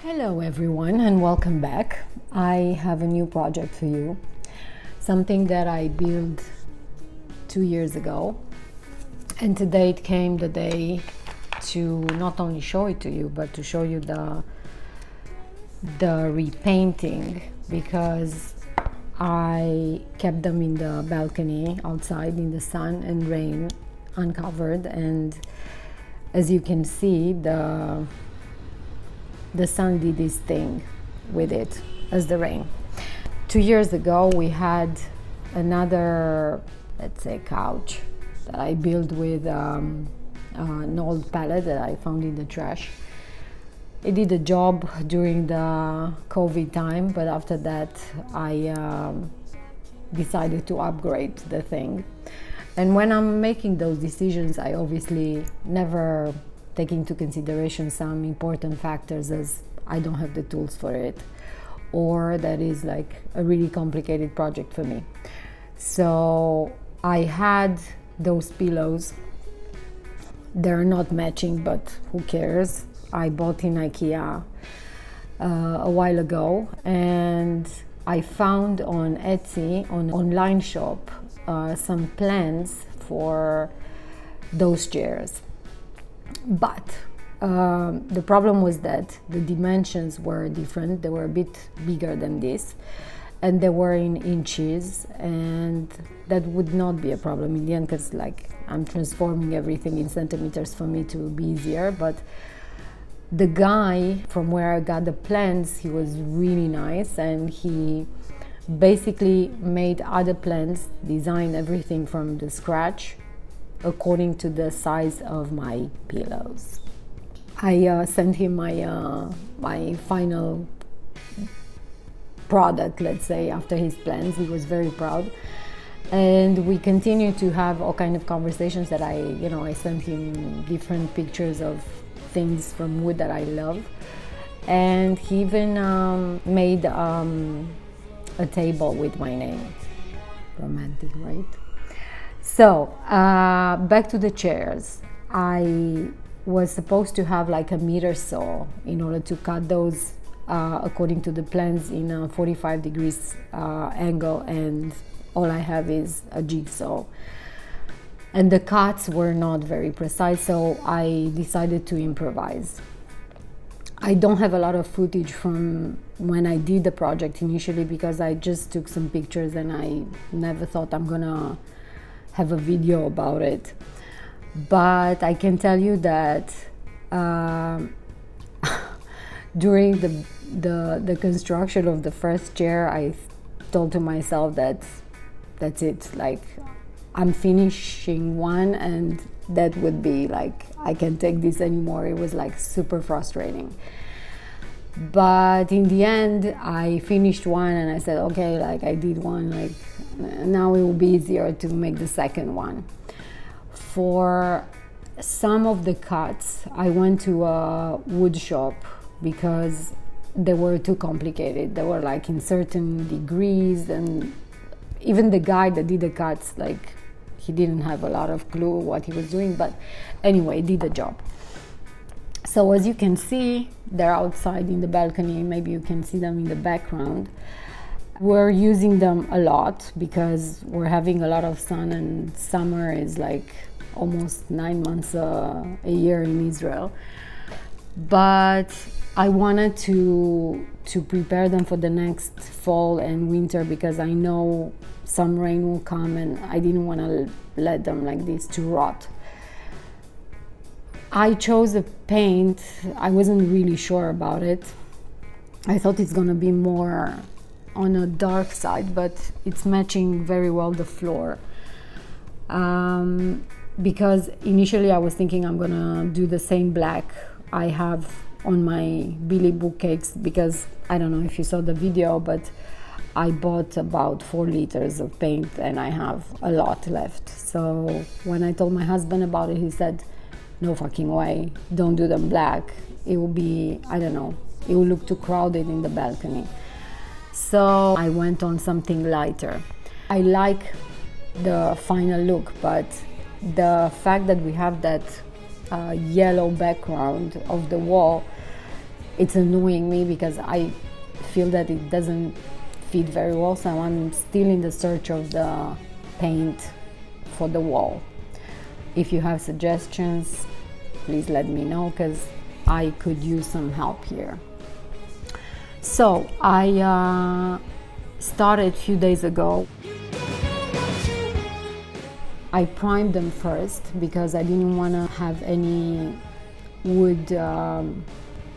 Hello everyone and welcome back. I have a new project for you, something that I built 2 years ago, and today it came the day to not only show it to you but to show you the repainting, because I kept them in the balcony outside in the sun and rain uncovered, and as you can see the sun did this thing with it as the rain. 2 years ago we had another, let's say, couch that I built with an old pallet that I found in the trash. It did a job during the COVID time, but after that I decided to upgrade the thing. And when I'm making those decisions, I obviously never take into consideration some important factors, as I don't have the tools for it, or that is like a really complicated project for me. So I had those pillows. They're not matching, but who cares? I bought in IKEA a while ago, and I found on Etsy, on online shop, some plans for those chairs. But the problem was that the dimensions were different. They were a bit bigger than this, and they were in inches, and that would not be a problem in the end, because like I'm transforming everything in centimeters for me to be easier. But the guy from where I got the plans, he was really nice, and he basically made other plans, designed everything from the scratch according to the size of my pillows. I sent him my final product, let's say, after his plans. He was very proud, and we continued to have all kind of conversations that I sent him different pictures of things from wood that I love, and he even made a table with my name. Romantic, right? So back to the chairs. I was supposed to have like a miter saw in order to cut those according to the plans in a 45 degrees angle, and all I have is a jigsaw, and the cuts were not very precise, so I decided to improvise. I don't have a lot of footage from when I did the project initially, because I just took some pictures and I never thought I'm gonna have a video about it. But I can tell you that during the construction of the first chair, I told to myself that that's it, like I'm finishing one and that would be like, I can't take this anymore. It was like super frustrating. But in the end I finished one and I said, okay, like I did one, like now it will be easier to make the second one. For some of the cuts I went to a wood shop because they were too complicated. They were like in certain degrees, and even the guy that did the cuts, like he didn't have a lot of clue what he was doing, but anyway, did the job. So as you can see, they're outside in the balcony. Maybe you can see them in the background. We're using them a lot because we're having a lot of sun, and summer is like almost 9 months a year in Israel. But I wanted to prepare them for the next fall and winter, because I know some rain will come and I didn't want to let them like this to rot. I chose a paint. I wasn't really sure about it. I thought it's gonna be more on a dark side, but it's matching very well the floor. Because initially I was thinking I'm gonna do the same black I have on my Billy bookcase, because I don't know if you saw the video, but I bought about 4 liters of paint and I have a lot left. So when I told my husband about it, he said, no fucking way, don't do them black. It will be, I don't know, it will look too crowded in the balcony. So I went on something lighter. I like the final look, but the fact that we have that yellow background of the wall, it's annoying me because I feel that it doesn't fit very well, so I'm still in the search of the paint for the wall. If you have suggestions, please let me know, because I could use some help here. So I started a few days ago. I primed them first because I didn't want to have any wood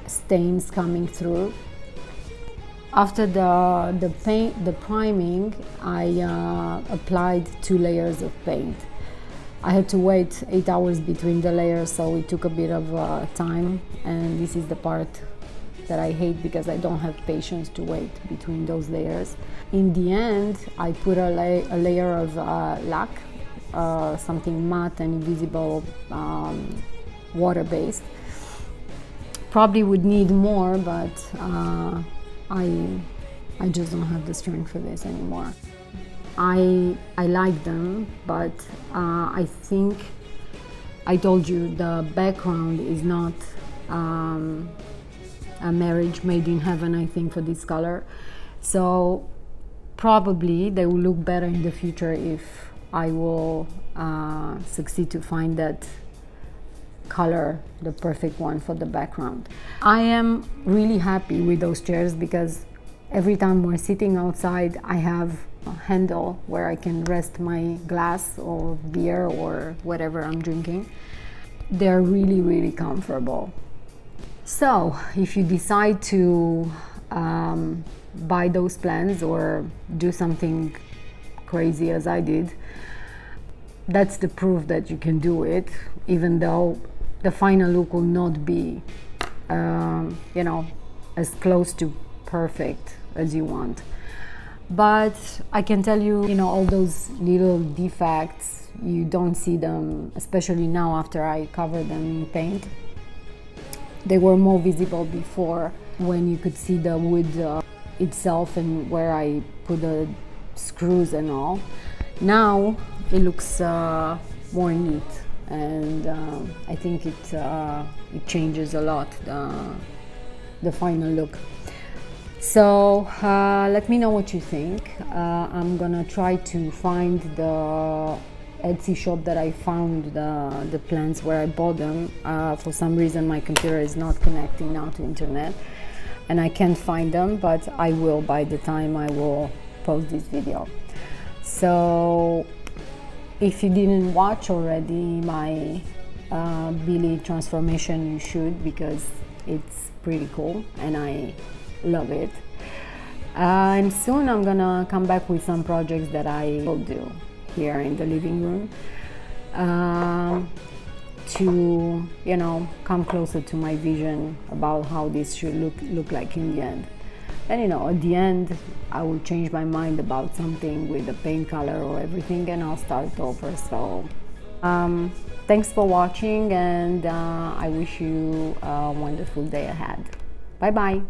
stains coming through. After the priming, I applied 2 layers of paint. I had to wait 8 hours between the layers, so it took a bit of time, and this is the part that I hate because I don't have patience to wait between those layers. In the end, I put a layer of lac, something matte and invisible, water-based. Probably would need more, but I just don't have the strength for this anymore. I like them, but I think I told you the background is not a marriage made in heaven, I think, for this color. So probably they will look better in the future if I will succeed to find that color, the perfect one for the background. I am really happy with those chairs because every time we're sitting outside, I have a handle where I can rest my glass or beer or whatever I'm drinking. They're really, really comfortable. So if you decide to buy those plants or do something crazy as I did, that's the proof that you can do it, even though the final look will not be as close to perfect as you want. But I can tell you, all those little defects, you don't see them, especially now after I covered them in paint. They were more visible before, when you could see the wood itself and where I put the screws and all. Now it looks more neat, and I think it changes a lot, the final look. So let me know what you think. I'm gonna try to find the Etsy shop that I found the plants where I bought them. For some reason my computer is not connecting now to internet and I can't find them, but I will by the time I will post this video. So if you didn't watch already my Billy transformation, you should, because it's pretty cool and I love it. And soon I'm gonna come back with some projects that I will do here in the living room to come closer to my vision about how this should look like in the end. And at the end I will change my mind about something with the paint color or everything, and I'll start over. So thanks for watching, and I wish you a wonderful day ahead. Bye bye.